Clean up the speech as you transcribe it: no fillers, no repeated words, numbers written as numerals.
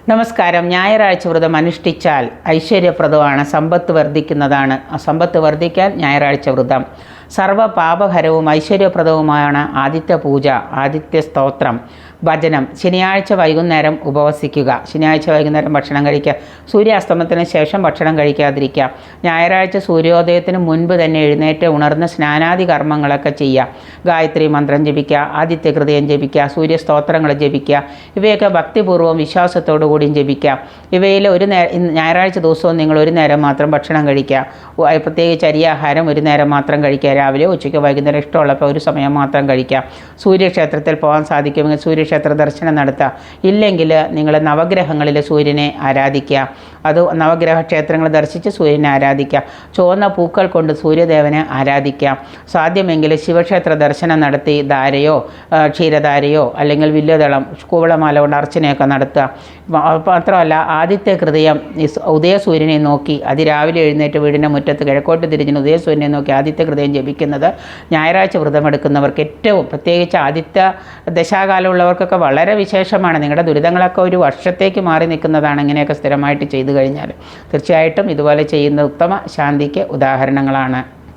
നമസ്കാരം. ഞായറാഴ്ച വ്രതം അനുഷ്ഠിച്ചാൽ ഐശ്വര്യപ്രദമാണ്, സമ്പത്ത് വർദ്ധിക്കുന്നതാണ്. സമ്പത്ത് വർദ്ധിക്കാൻ ഞായറാഴ്ച വ്രതം. സർവ്വ പാപഹരവും ഐശ്വര്യപ്രദവുമാണ് ആദിത്യ പൂജ, ആദിത്യ സ്തോത്രം, ഭജനം. ശനിയാഴ്ച വൈകുന്നേരം ഉപവസിക്കുക. ശനിയാഴ്ച വൈകുന്നേരം ഭക്ഷണം കഴിക്കുക. സൂര്യാസ്തമനത്തിന് ശേഷം ഭക്ഷണം കഴിക്കാതിരിക്കുക. ഞായറാഴ്ച സൂര്യോദയത്തിന് മുൻപ് തന്നെ എഴുന്നേറ്റ് ഉണർന്ന് സ്നാനാദി കർമ്മങ്ങളൊക്കെ ചെയ്യുക. ഗായത്രി മന്ത്രം ജപിക്കുക, ആദിത്യ ഹൃദയം ജപിക്കുക, സൂര്യസ്തോത്രങ്ങൾ ജപിക്കുക. ഇവയൊക്കെ ഭക്തിപൂർവ്വം വിശ്വാസത്തോടു കൂടിയും ജപിക്കുക. ഇവയിൽ ഞായറാഴ്ച ദിവസവും നിങ്ങൾ ഒരു നേരം മാത്രം ഭക്ഷണം കഴിക്കുക. പ്രത്യേകിച്ച് അരിയാഹാരം ഒരു നേരം മാത്രം കഴിക്കുക. രാവിലെ ഉച്ചയ്ക്ക് വൈകുന്നേരം ഇഷ്ടമുള്ളപ്പോൾ ഒരു സമയം മാത്രം കഴിക്കുക. സൂര്യക്ഷേത്രത്തിൽ പോകാൻ സാധിക്കുമെങ്കിൽ സൂര്യക്ഷേത്ര ദർശനം നടത്തുക. ഇല്ലെങ്കിൽ നിങ്ങൾ നവഗ്രഹങ്ങളിൽ സൂര്യനെ ആരാധിക്കുക. അത് നവഗ്രഹ ക്ഷേത്രങ്ങൾ ദർശിച്ച് സൂര്യനെ ആരാധിക്കുക. ചുവന്ന പൂക്കൾ കൊണ്ട് സൂര്യദേവനെ ആരാധിക്കുക. സാധ്യമെങ്കിൽ ശിവക്ഷേത്ര ദർശനം നടത്തി ധാരയോ ക്ഷീരധാരയോ അല്ലെങ്കിൽ വില്ലുദളം കൂവളമാല കൊണ്ട് അർച്ചനയൊക്കെ നടത്തുക. മാത്രമല്ല ആദിത്യ ഹൃദയം ഉദയസൂര്യനെ നോക്കി അതിരാവിലെ എഴുന്നേറ്റ് വീടിൻ്റെ മുറ്റത്ത് കിഴക്കോട്ട് തിരിഞ്ഞ് ഉദയസൂര്യനെ നോക്കി ആദിത്യ ഹൃദയം ജപിക്കുന്നത് ഞായറാഴ്ച വ്രതമെടുക്കുന്നവർക്ക് ഏറ്റവും, പ്രത്യേകിച്ച് ആദിത്യ ദശാകാലമുള്ളവർക്കൊക്കെ വളരെ വിശേഷമാണ്. നിങ്ങളുടെ ദുരിതങ്ങളൊക്കെ ഒരു വർഷത്തേക്ക് മാറി നിൽക്കുന്നതാണ് ഇങ്ങനെയൊക്കെ സ്ഥിരമായിട്ട് ചെയ്തു കഴിഞ്ഞാൽ. തീർച്ചയായിട്ടും ഇതുപോലെ ചെയ്യുന്ന ഉത്തമ ശാന്തിക്ക് ഉദാഹരണങ്ങളാണ്.